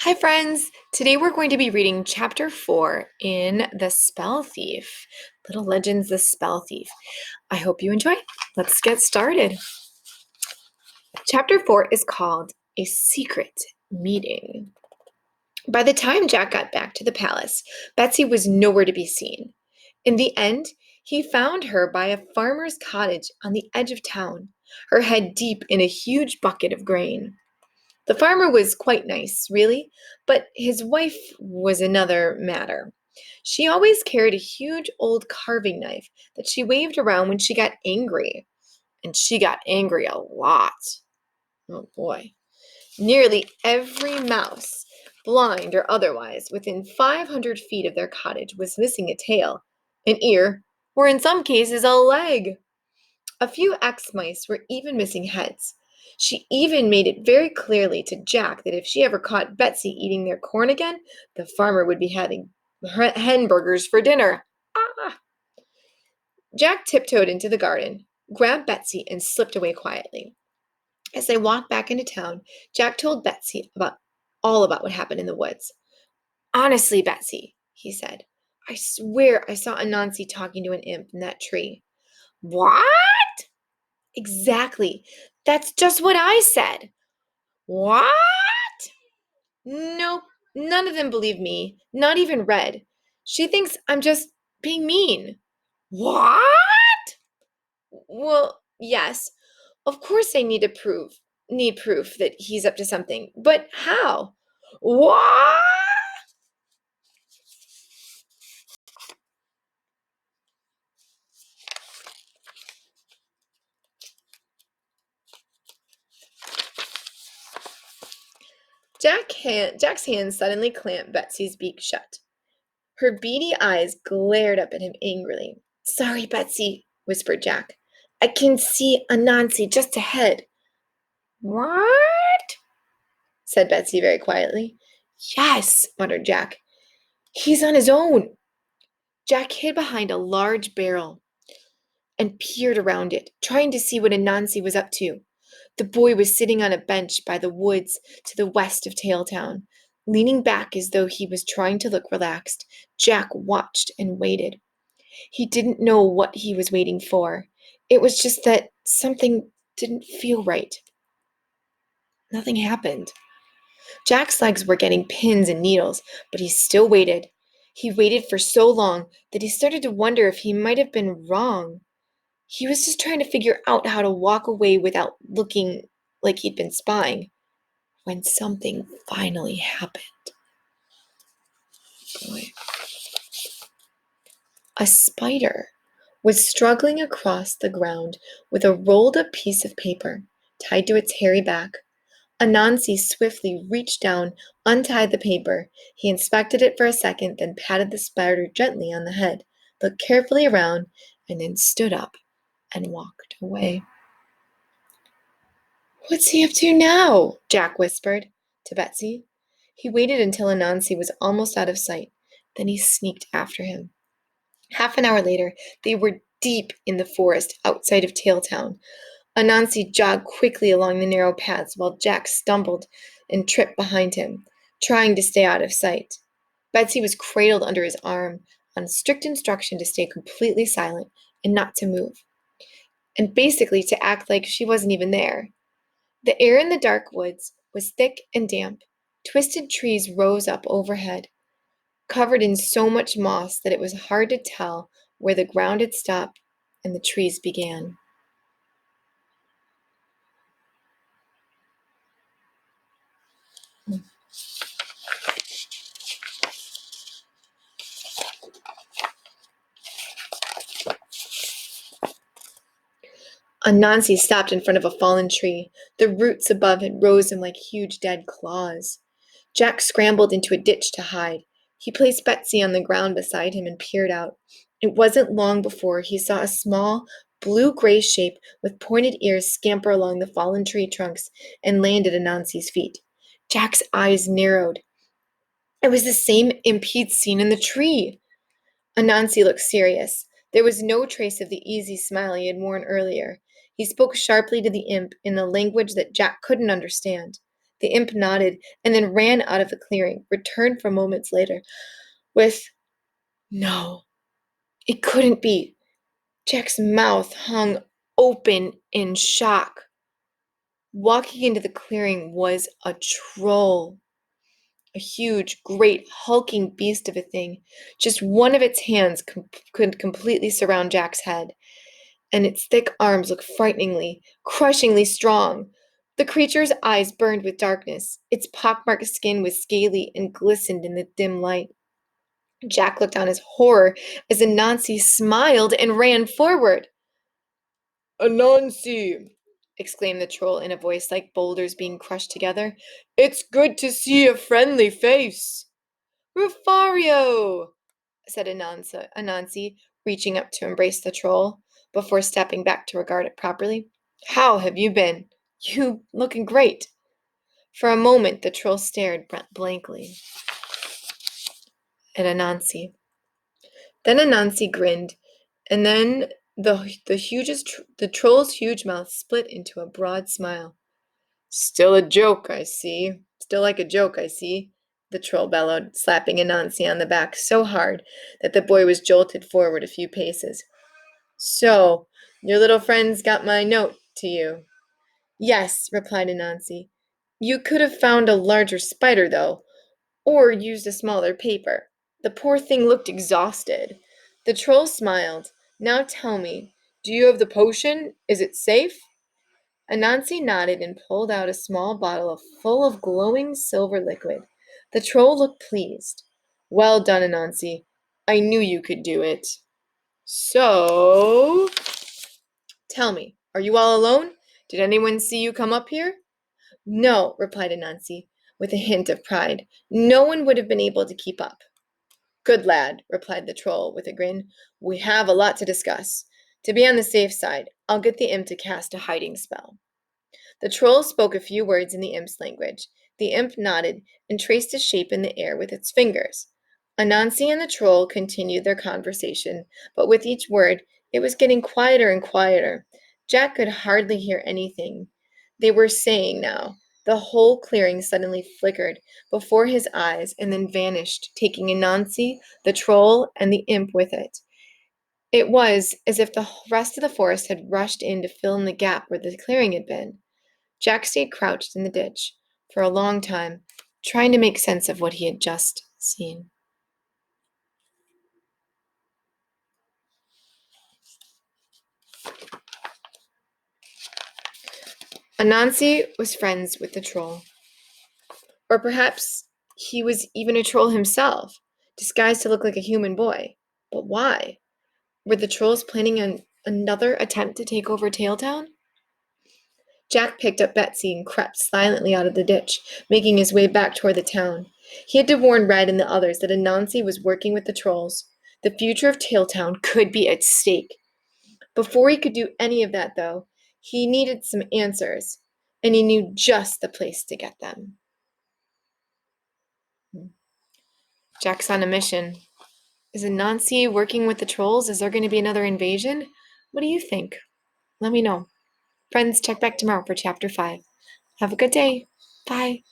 Hi, friends! Today we're going to be reading Chapter 4 in The Spell Thief. Little Legends, The Spell Thief. I hope you enjoy. Let's get started. Chapter 4 is called A Secret Meeting. By the time Jack got back to the palace, Betsy was nowhere to be seen. In the end, he found her by a farmer's cottage on the edge of town, her head deep in a huge bucket of grain. The farmer was quite nice, really, but his wife was another matter. She always carried a huge old carving knife that she waved around when she got angry. And she got angry a lot. Oh boy. Nearly every mouse, blind or otherwise, within 500 feet of their cottage was missing a tail, an ear, or in some cases a leg. A few ex-mice were even missing heads. She even made it very clearly to Jack that if she ever caught Betsy eating their corn again, the farmer would be having hen burgers for dinner. Ah! Jack tiptoed into the garden, grabbed Betsy, and slipped away quietly. As they walked back into town, Jack told Betsy all about what happened in the woods. Honestly, Betsy, he said, I swear I saw Anansi talking to an imp in that tree. What? Exactly. That's just what I said. What? Nope. None of them believe me. Not even Red. She thinks I'm just being mean. What? Well, yes. Of course I need proof that he's up to something. But how? What? Jack's hand suddenly clamped Betsy's beak shut. Her beady eyes glared up at him angrily. Sorry, Betsy, whispered Jack. I can see Anansi just ahead. What? Said Betsy very quietly. Yes, muttered Jack. He's on his own. Jack hid behind a large barrel and peered around it, trying to see what Anansi was up to. The boy was sitting on a bench by the woods to the west of Tailtown, leaning back as though he was trying to look relaxed. Jack watched and waited. He didn't know what he was waiting for. It was just that something didn't feel right. Nothing happened. Jack's legs were getting pins and needles, but he still waited. He waited for so long that he started to wonder if he might have been wrong. He was just trying to figure out how to walk away without looking like he'd been spying when something finally happened. Boy. A spider was struggling across the ground with a rolled up piece of paper tied to its hairy back. Anansi swiftly reached down, untied the paper. He inspected it for a second, then patted the spider gently on the head, looked carefully around, and then stood up and walked away. What's he up to now? Jack whispered to Betsy. He waited until Anansi was almost out of sight. Then he sneaked after him. Half an hour later, they were deep in the forest outside of Tailtown. Anansi jogged quickly along the narrow paths while Jack stumbled and tripped behind him, trying to stay out of sight. Betsy was cradled under his arm, on strict instruction to stay completely silent and not to move, and basically to act like she wasn't even there. The air in the dark woods was thick and damp. Twisted trees rose up overhead, covered in so much moss that it was hard to tell where the ground had stopped and the trees began. Anansi stopped in front of a fallen tree. The roots above it rose him like huge dead claws. Jack scrambled into a ditch to hide. He placed Betsy on the ground beside him and peered out. It wasn't long before he saw a small, blue-gray shape with pointed ears scamper along the fallen tree trunks and land at Anansi's feet. Jack's eyes narrowed. It was the same imp he'd seen in the tree. Anansi looked serious. There was no trace of the easy smile he had worn earlier. He spoke sharply to the imp in a language that Jack couldn't understand. The imp nodded and then ran out of the clearing, returned for moments later with, "No, it couldn't be." Jack's mouth hung open in shock. Walking into the clearing was a troll. A huge, great, hulking beast of a thing. Just one of its hands could completely surround Jack's head, and its thick arms looked frighteningly, crushingly strong. The creature's eyes burned with darkness. Its pockmarked skin was scaly and glistened in the dim light. Jack looked on his horror as Anansi smiled and ran forward. "Anansi!" exclaimed the troll in a voice like boulders being crushed together. "It's good to see a friendly face." "Rufario!" said Anansi, reaching up to embrace the troll before stepping back to regard it properly. "How have you been? You looking great." For a moment, the troll stared blankly at Anansi. Then Anansi grinned, and then the troll's huge mouth split into a broad smile. "Still a joke, I see. Still like a joke, I see," the troll bellowed, slapping Anansi on the back so hard that the boy was jolted forward a few paces. "So, your little friend's got my note to you." "Yes," replied Anansi. "You could have found a larger spider, though, or used a smaller paper. The poor thing looked exhausted." The troll smiled. "Now tell me, do you have the potion? Is it safe?" Anansi nodded and pulled out a small bottle full of glowing silver liquid. The troll looked pleased. "Well done, Anansi. I knew you could do it. So, tell me, are you all alone? Did anyone see you come up here?" "No," replied Anansi, with a hint of pride. "No one would have been able to keep up." "Good lad," replied the troll with a grin. "We have a lot to discuss. To be on the safe side, I'll get the imp to cast a hiding spell." The troll spoke a few words in the imp's language. The imp nodded and traced a shape in the air with its fingers. Anansi and the troll continued their conversation, but with each word, it was getting quieter and quieter. Jack could hardly hear anything they were saying now. The whole clearing suddenly flickered before his eyes and then vanished, taking Anansi, the troll, and the imp with it. It was as if the rest of the forest had rushed in to fill in the gap where the clearing had been. Jack stayed crouched in the ditch for a long time, trying to make sense of what he had just seen. Anansi was friends with the troll. Or perhaps he was even a troll himself, disguised to look like a human boy. But why? Were the trolls planning another attempt to take over Tailtown? Jack picked up Betsy and crept silently out of the ditch, making his way back toward the town. He had to warn Red and the others that Anansi was working with the trolls. The future of Tailtown could be at stake. Before he could do any of that, though, he needed some answers, and he knew just the place to get them. Jack's on a mission. Is Anansi working with the trolls? Is there going to be another invasion? What do you think? Let me know. Friends, check back tomorrow for Chapter 5. Have a good day. Bye.